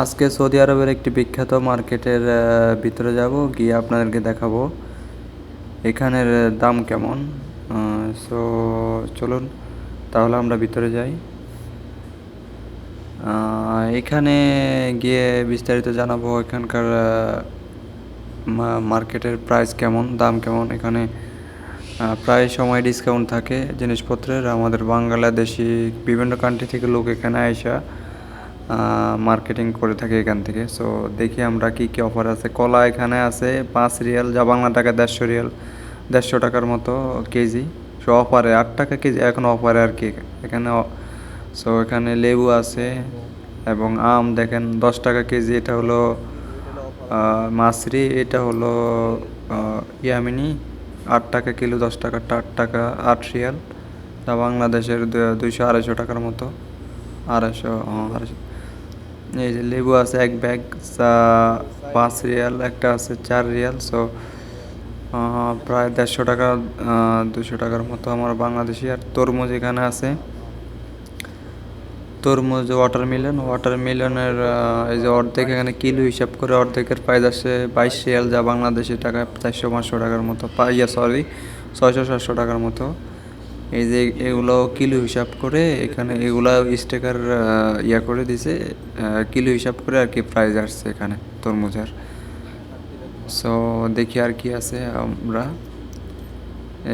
আজকে সৌদি আরবের একটি বিখ্যাত মার্কেটের ভিতরে যাব, গিয়ে আপনাদেরকে দেখাবো এখানের দাম কেমন। সো চলুন তাহলে আমরা ভিতরে যাই। এখানে গিয়ে বিস্তারিত জানাবো এখানকার মার্কেটের প্রাইস কেমন, দাম কেমন। এখানে প্রায় সময় ডিসকাউন্ট থাকে জিনিসপত্রের। আমাদের বাংলাদেশি বিভিন্ন কান্ট্রি থেকে লোক এখানে আইসা মার্কেটিং করে থাকে এখান থেকে। সো দেখি আমরা কি কি অফার আছে। কলা এখানে আছে 5 রিয়াল, যা বাংলা টাকা 150 রিয়াল, 150 টাকার মতো কেজি। সো অফারে 8 টাকা কেজি এখন অফারে আর কি এখানে। সো এখানে লেবু আছে এবং আম দেখেন 10 টাকা কেজি। এটা হলো মাসরি, এটা হলো ইয়ামিনি 8 টাকা কিলো, 10 টাকারটা 8 টাকা 8 রিয়াল, যা বাংলাদেশের 200-250 টাকার মতো। 250 এই যে লেবু আছে এক ব্যাগ 5 রিয়াল, একটা আছে 4 রিয়াল। সো প্রায় 150 টাকা 200 টাকার মতো আমার বাংলাদেশি। আর তরমুজ এখানে আছে, তরমুজ ওয়াটারমেলনের এই যে অর্ধেক এখানে কিলো হিসাব করে অর্ধেকের প্রাইস আসে 22 রিয়াল, যা বাংলাদেশি টাকা 400-500 টাকার মতো, 600-700 টাকার মতো। এই যে এগুলো কিলো হিসাব করে এখানে এগুলা স্টিকার করে দিছে, কিলো হিসাব করে আর কি প্রাইস আসছে এখানে তরমুজের। সো দেখি আর কি আছে আমরা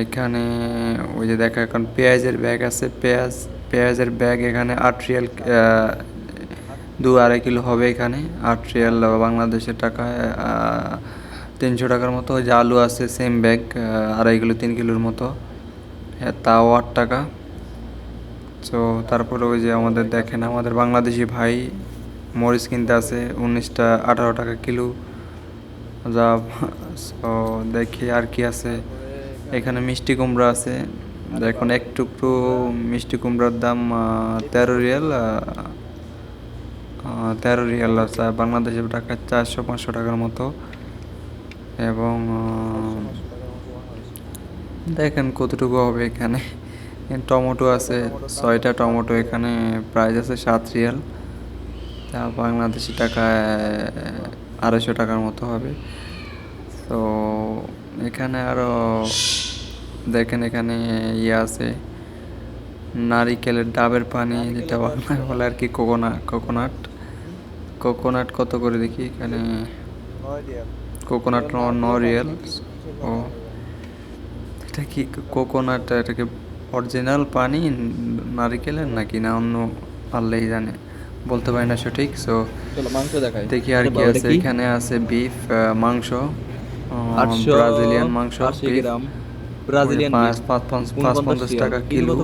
এখানে। ওই যে দেখা এখন পেঁয়াজের ব্যাগ আছে, পেঁয়াজের ব্যাগ এখানে 8 রিয়াল, 2-2.5 কিলো হবে এখানে 8 রিয়াল বাংলাদেশের টাকায় 300 টাকার মতো। ওই যে আলু আছে সেম ব্যাগ 2.5 কিলো 3 কিলোর মতো, তাও 8 টাকা। সো তারপরে ওই যে আমাদের দেখেন আমাদের বাংলাদেশি ভাই মরিচ কিনতে আছে 18 টাকা কিলো, যা। সো দেখি আর কি আছে এখানে। মিষ্টি কুমড়া আছে, দেখুন একটু মিষ্টি কুমড়ার দাম 13 রিয়াল, 13 রিয়াল আছে বাংলাদেশের টাকা 400-500 টাকার মতো। এবং দেখেন কতটুকু হবে এখানে। টমেটো আছে 6টা টমেটো, এখানে প্রাইস আছে 7 রিয়াল, তা বাংলাদেশি টাকায় 250 টাকার মতো হবে। তো এখানে আরও দেখেন এখানে আছে নারিকেলের ডাবের পানি, যেটা বাংলায় বলে আর কি কোকোনাট কত করে দেখি এখানে। Coconut 9 Real. ও এটা কি কোকোনাট, এটা কি অরিজিনাল পানি নারিকেলের নাকি না অন্য, পারলেই জানে, বলতে পারি না সঠিক। সো দেখি আর কি আছে এখানে। আছে বিফ মাংস, ব্রাজিলিয়ান মাংস, 550 টাকা কিলো।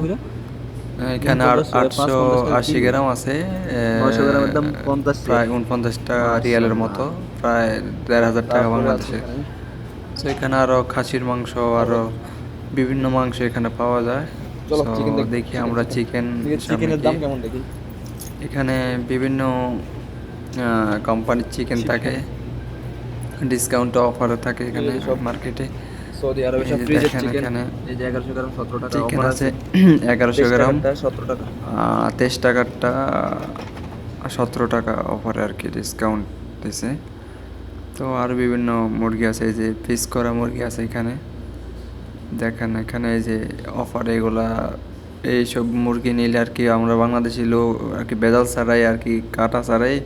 এখানে 880 গ্রাম আছে, প্রায় 49 টাকা রিয়ালের মতো, প্রায় 1,500 টাকা বাংলাদেশে। তো এখানে আরও খাসির মাংস, আরও বিভিন্ন মাংস এখানে পাওয়া যায়। দেখি আমরা চিকেন দাম কেমন দেখি। এখানে বিভিন্ন কোম্পানির চিকেন থাকে, ডিসকাউন্ট অফারে থাকে এখানে মার্কেটে। সৌদি আরবে সব ফ্রিজের চিকেন, এই যে 1100 গ্রাম 17 টাকা চিকেন আছে, 1100 গ্রাম 17 টাকা, 23 টাকারটা 17 টাকা অফারে আর কি ডিসকাউন্ট দিছে। তো আর বিভিন্ন মুরগি আছে, এই যে পিস করা মুরগি আছে এখানে দেখেন। এখানে এই যে অফার এগুলা, এইসব মুরগি নিলে আর কি আমরা বাংলাদেশি লোক আর কি ভেজাল ছাড়াই আর কি কাটা ছাড়াই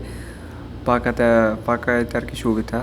পাকাইতে আর কি সুবিধা।